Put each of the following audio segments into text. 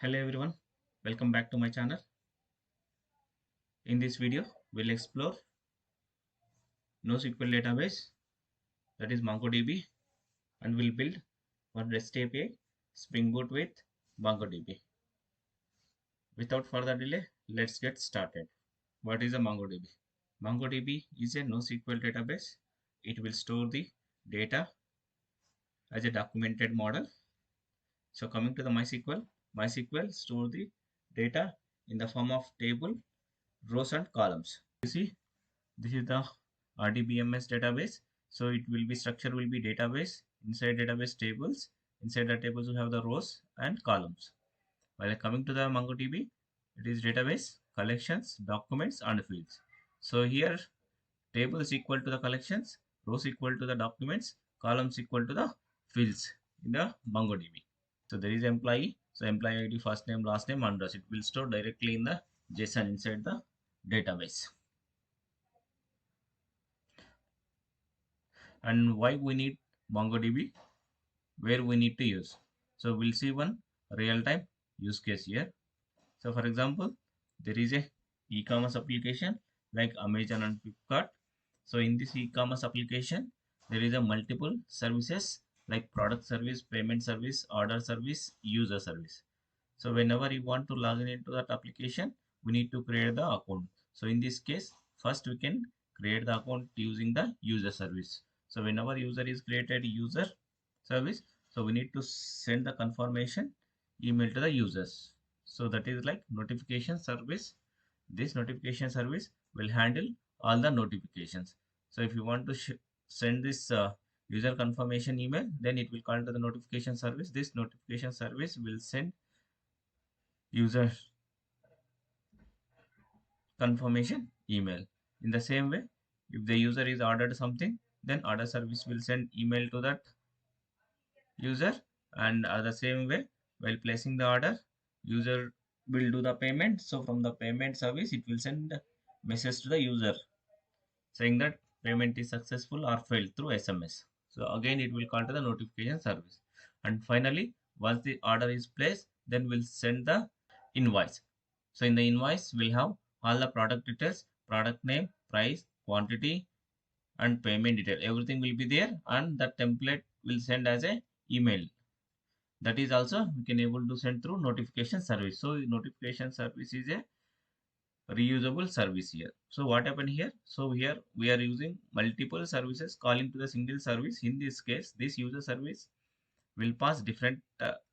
Hello everyone, welcome back to my channel. In this video, we'll explore NoSQL database, that is MongoDB, and we'll build one REST API Spring Boot with MongoDB. Without further delay, let's get started. What is a MongoDB? MongoDB is a NoSQL database. It will store the data as a documented model. So coming to the MySQL store the data in the form of table, rows and columns. You see, this is the RDBMS database. So it will be structure will be database, inside database tables. Inside the tables we have the rows and columns. While coming to the MongoDB, it is database, collections, documents and fields. So here tables equal to the collections, rows equal to the documents, columns equal to the fields in the MongoDB. So there is employee. So employee ID, first name, last name, address. It will store directly in the JSON inside the database. And why we need MongoDB, where we need to use. So we'll see one real-time use case here. So for example, there is a e-commerce application like Amazon and Flipkart. So in this e-commerce application, there is a multiple services like product service, payment service, order service, user service. So whenever you want to log in into that application, we need to create the account. So in this case, first we can create the account using the user service. So whenever user is created user service, so we need to send the confirmation email to the users. So that is like notification service. This notification service will handle all the notifications. So if you want to send this user confirmation email, then it will call to the notification service. This notification service will send user confirmation email. In the same way, if the user is ordered something, then order service will send email to that user, and the same way, while placing the order, user will do the payment. So from the payment service, it will send a message to the user saying that payment is successful or failed through SMS. So again, it will call to the notification service. And finally, once the order is placed, then we'll send the invoice. So in the invoice, we'll have all the product details, product name, price, quantity, and payment detail. Everything will be there, and the template will send as a email. That is also we can able to send through notification service. So notification service is a reusable service here. So what happened here? So here we are using multiple services calling to the single service. In this case, this user service will pass different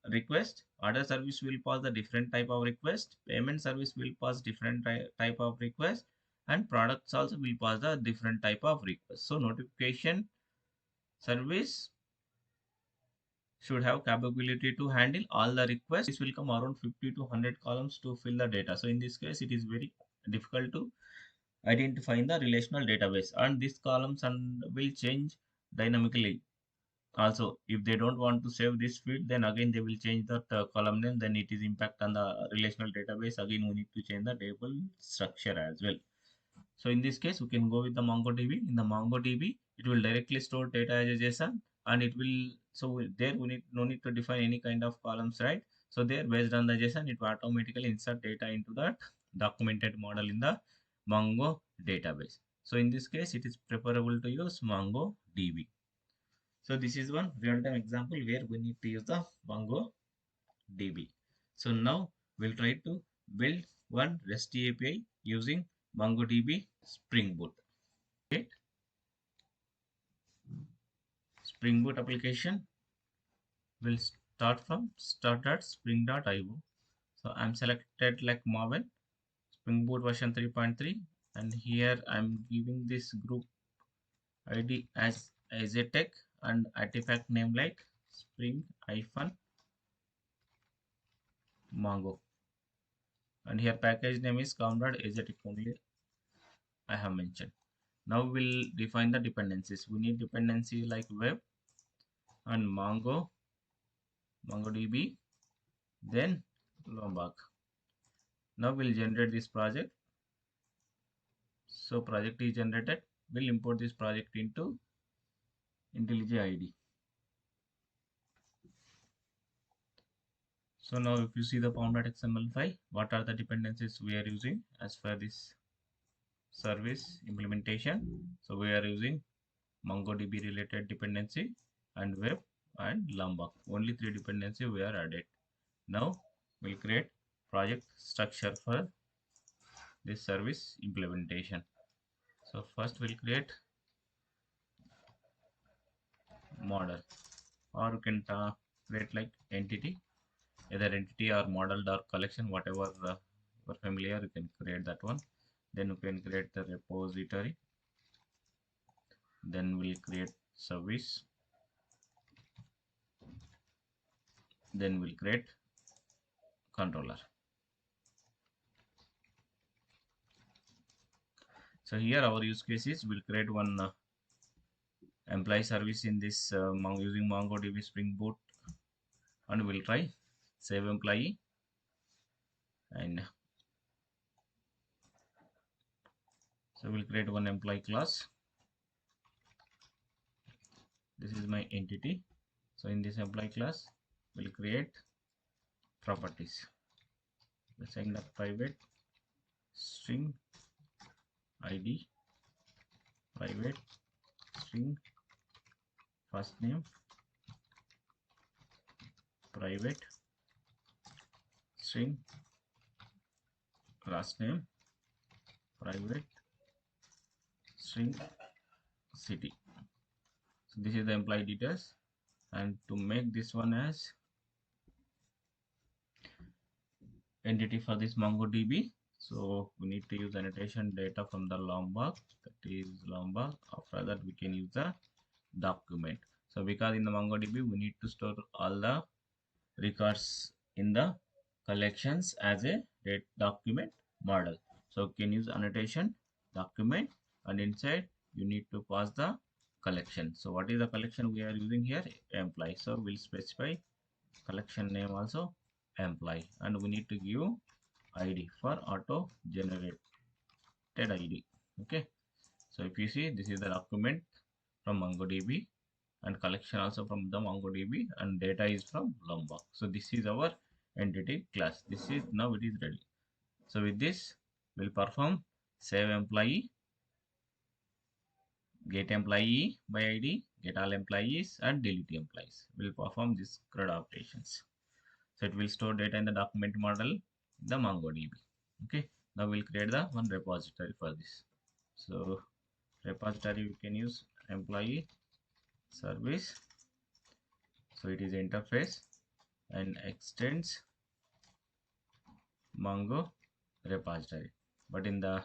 request. Order service will pass the different type of request. Payment service will pass different type of request, and products also will pass the different type of request. So notification service should have capability to handle all the requests. This will come around 50 to 100 columns to fill the data. So in this case, it is very difficult to identify in the relational database, and these columns and will change dynamically. Also, if they don't want to save this field, then again they will change that column name, then it is impact on the relational database. Again, we need to change the table structure as well. So in this case, we can go with the MongoDB. In the MongoDB, it will directly store data as a JSON, and it will, so there we no need to define any kind of columns, right? So there, based on the JSON, it will automatically insert data into that documented model in the Mongo database. So in this case, it is preferable to use MongoDB. So this is one real-time example where we need to use the MongoDB. So now we'll try to build one REST API using MongoDB Spring Boot. Okay. Spring Boot application will start from start.spring.io. So I'm selected like Marvel, Spring Boot version 3.3, and here I'm giving this group ID as a tech and artifact name like Spring-Mongo, and here package name is comrade azetic only I have mentioned. Now we'll define the dependencies. We need dependency like web and MongoDB, then Lombard. Now we'll generate this project. So project is generated. We'll import this project into IntelliJ IDE. So now if you see the pom.xml file, what are the dependencies we are using as per this service implementation? So we are using MongoDB related dependency and web and Lambda. Only three dependency we are added. Now we'll create project structure for this service implementation. So first we'll create model, or you can create like entity, either entity or model or collection, whatever you're familiar, you can create that one. Then you can create the repository. Then we'll create service. Then we'll create controller. So here our use case is we'll create one employee service in this using MongoDB Spring Boot, and we'll try save employee, and so we'll create one employee class. This is my entity. So in this employee class we'll create properties. We'll assign the private string id, private string first name, private string last name, private string city. So this is the employee details, and to make this one as entity for this MongoDB, so we need to use annotation data from the Lambda, that is Lambda. After that we can use the document. So because in the MongoDB we need to store all the records in the collections as a document model. So you can use annotation document, and inside you need to pass the collection. So what is the collection we are using here? Employee. So we'll specify collection name also employee, and we need to give id for auto generated id. Okay, so if you see, this is the document from MongoDB, and collection also from the MongoDB, and data is from Lambda. So this is our entity class. This is now it is ready. So with this we'll perform save employee, get employee by id, get all employees, and delete employees. We'll perform this CRUD operations. So it will store data in the document model in the MongoDB. Okay, now we'll create the one repository for this. So repository we can use employee service. So it is interface and extends Mongo repository, but in the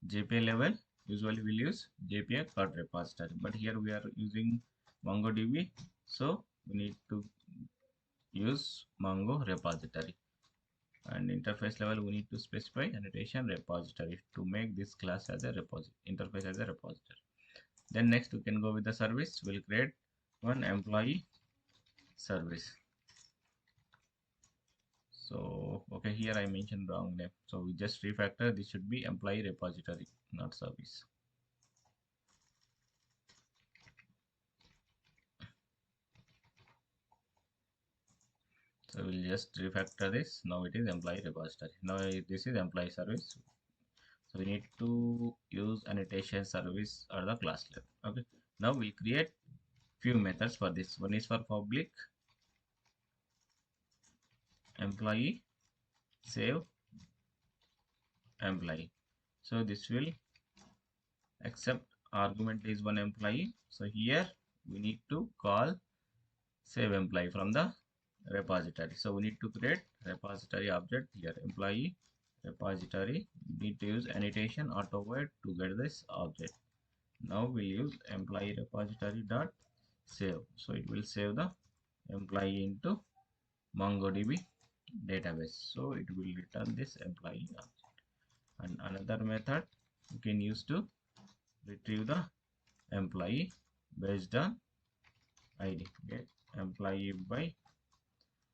JPA level usually we'll use JPA CRUD repository, but here we are using MongoDB, so we need to use Mongo repository. And interface level we need to specify annotation repository to make this class as a repository, interface as a repository. Then next we can go with the service. We'll create one employee service. So okay, here I mentioned wrong name, so we just refactor. This should be employee repository, not service. So we'll just refactor this. Now it is employee repository. Now this is employee service. So we need to use annotation service or the class level. Okay, now we'll create few methods for this. One is for public employee save employee. So this will accept argument is one employee. So here we need to call save employee from the repository. So we need to create repository object here, employee repository. We need to use annotation auto void to get this object. Now we'll use employee repository dot save. So it will save the employee into MongoDB database. So it will return this employee object. And another method you can use to retrieve the employee based on id. Get employee by,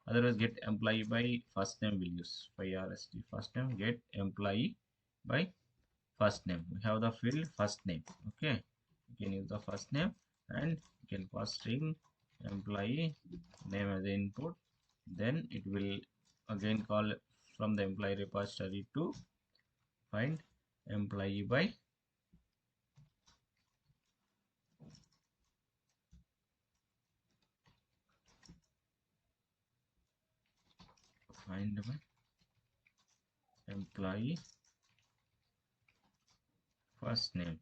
otherwise get employee by first name will use first first name, get employee by first name. We have the field first name. Okay, you can use the first name, and you can pass string employee name as the input, Then it will again call from the employee repository to find employee by employee first name.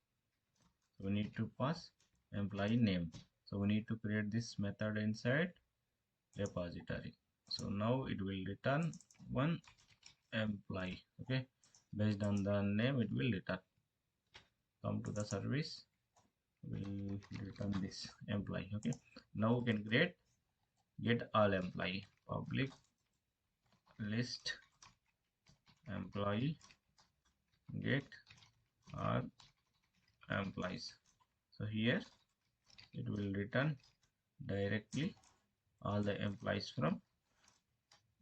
So we need to pass employee name. So we need to create this method inside repository. So now it will return one employee. Okay, based on the name it will return. Come to the service, will return this employee. Okay, now we can create get all employee, public list employee, get all employees. So here it will return directly all the employees from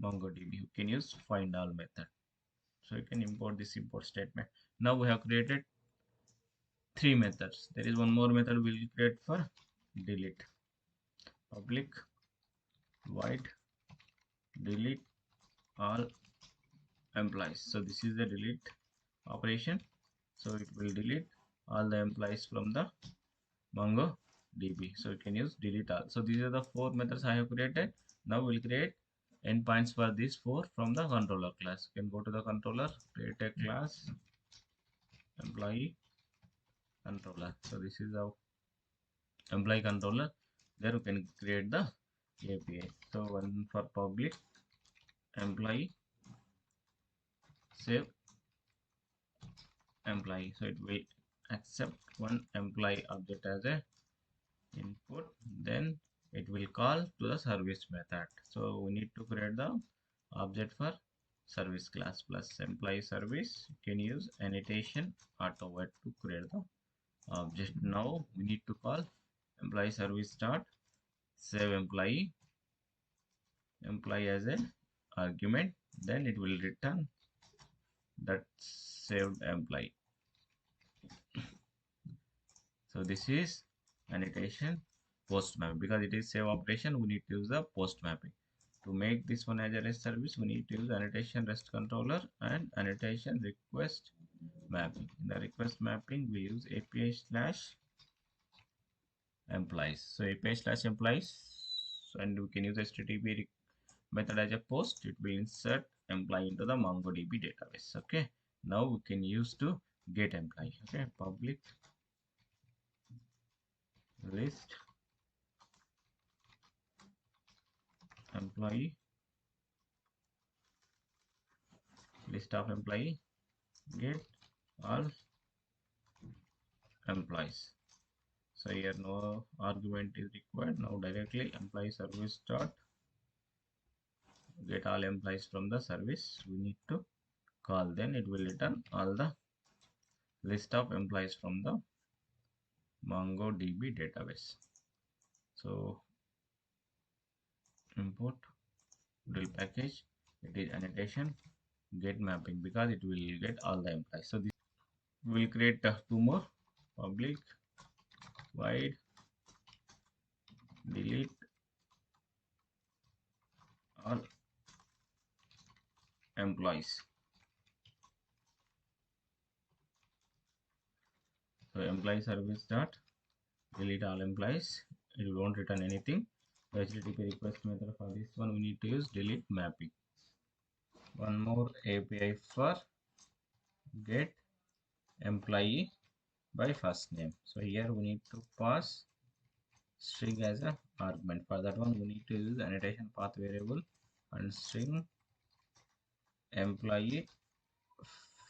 MongoDB. You can use find all method. So you can import this import statement. Now we have created three methods. There is one more method we will create for delete. Public void delete all employees. So this is the delete operation. So it will delete all the employees from the MongoDB. So you can use delete all. So these are the four methods I have created. Now we'll create endpoints for these four from the controller class. You can go to the controller, create a class employee controller. So this is our employee controller. There you can create the API. So one for public employee save employee. So it will accept one employee object as a input. Then it will call to the service method. So we need to create the object for service class plus employee service. You can use annotation auto wait to create the object. Now we need to call employee service dot save employee as an argument. Then it will return that saved employee. So this is annotation post map. Because it is save operation, we need to use the post mapping. To make this one as a REST service, we need to use annotation REST controller and annotation request mapping. In the request mapping, we use API slash employees. So API slash employees, and we can use HTTP method as a post. It will insert employee into the MongoDB database. Okay, now we can use to get employee. Okay, public list employee, list of employee, get all employees. So here no argument is required. Now directly employee service dot get all employees from the service we need to call. Then it will return all the list of employees from the MongoDB database. So import drill package, it is annotation get mapping because it will get all the employees. So this will create two more, public void delete all employees. So employee service dot delete all employees. It won't return anything. The HTTP request method for this one we need to use delete mapping. One more API for get employee by first name. So here we need to pass string as a argument. For that one we need to use annotation path variable and string employee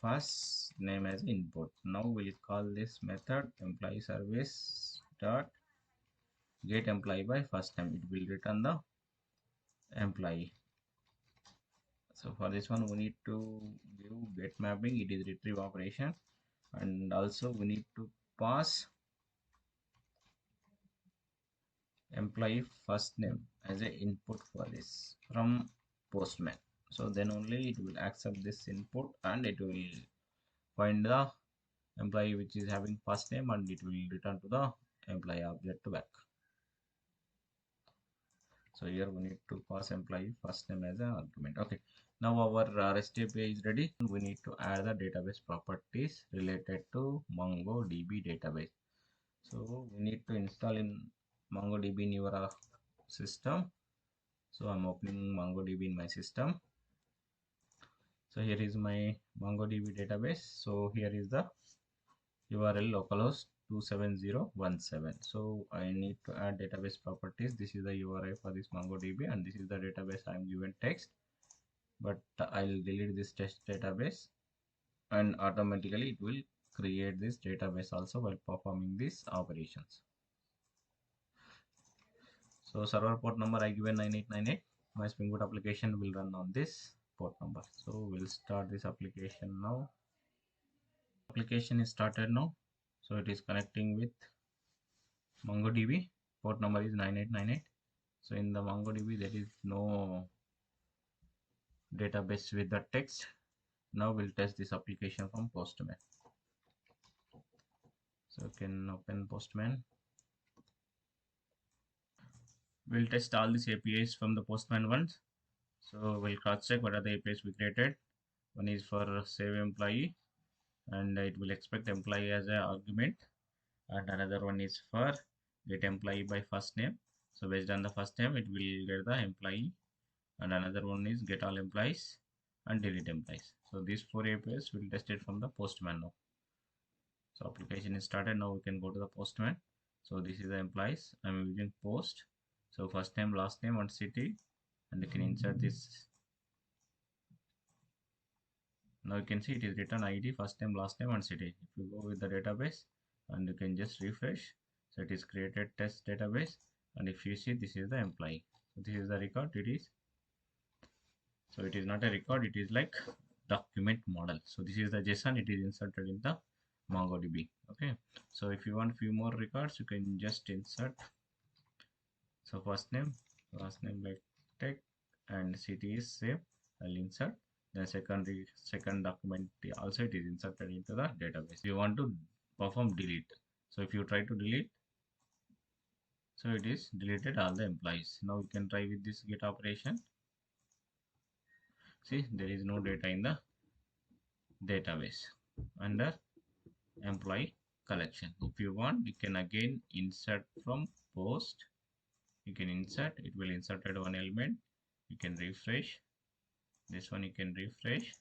first name as input. Now we'll call this method employee service dot get employee by first name. It will return the employee. So for this one we need to give get mapping, it is retrieve operation, and also we need to pass employee first name as a input for this from postman. So then only it will accept this input and it will find the employee which is having first name and it will return to the employee object back. So here we need to pass employee first name as an argument. Okay. Now our REST API is ready. We need to add the database properties related to MongoDB database. So we need to install in MongoDB in your system. So I'm opening MongoDB in my system. So here is my MongoDB database. So here is the URL localhost 27017. So I need to add database properties. This is the URI for this MongoDB and this is the database I'm given text. But I'll delete this test database and automatically it will create this database also while performing these operations. So server port number I given 9898. My Spring Boot application will run on this port number. So we'll start this application now. Application is started now. So it is connecting with MongoDB. Port number is 9898. So in the MongoDB there is no database with the text. Now we'll test this application from Postman. So you can open Postman. We'll test all these APIs from the Postman ones. So we'll cross check what are the APIs we created. One is for save employee and it will expect employee as an argument, and another one is for get employee by first name. So based on the first name it will get the employee, and another one is get all employees and delete employees. So these four APIs will test it from the Postman now. So application is started. Now we can go to the Postman. So this is the employees. I'm using post. So first name, last name and city, and you can insert this. Now you can see it is written ID, first name, last name and city. If you go with the database and you can just refresh, so it is created test database, and if you see this is the employee. So this is the record. It is, so it is not a record, it is like document model. So this is the JSON, it is inserted in the MongoDB. Okay, so if you want few more records you can just insert. So first name, last name like text, and city is same. I'll insert. The second document also it is inserted into the database. You want to perform delete. So if you try to delete, so it is deleted all the employees. Now you can try with this get operation. See, there is no data in the database under employee collection. If you want, you can again insert from post. You can insert, it will inserted one element. You can refresh. This one you can refresh.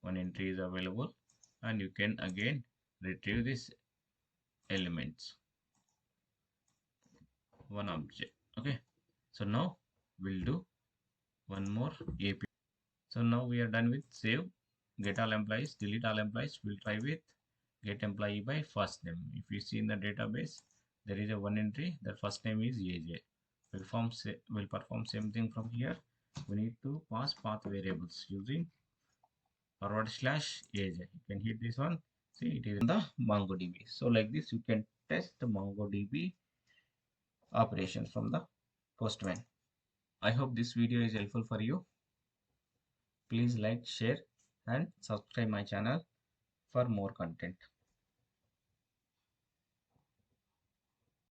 One entry is available, and you can again retrieve these elements. One object. Okay. So now we'll do one more API. So now we are done with save, get all employees, delete all employees. We'll try with get employee by first name. If you see in the database, there is a one entry. The first name is AJ. We'll perform same thing from here. We need to pass path variables using /AJ. You can hit this one. See, it is in the MongoDB. So like this, you can test the MongoDB operations from the Postman. I hope this video is helpful for you. Please like, share and subscribe my channel for more content.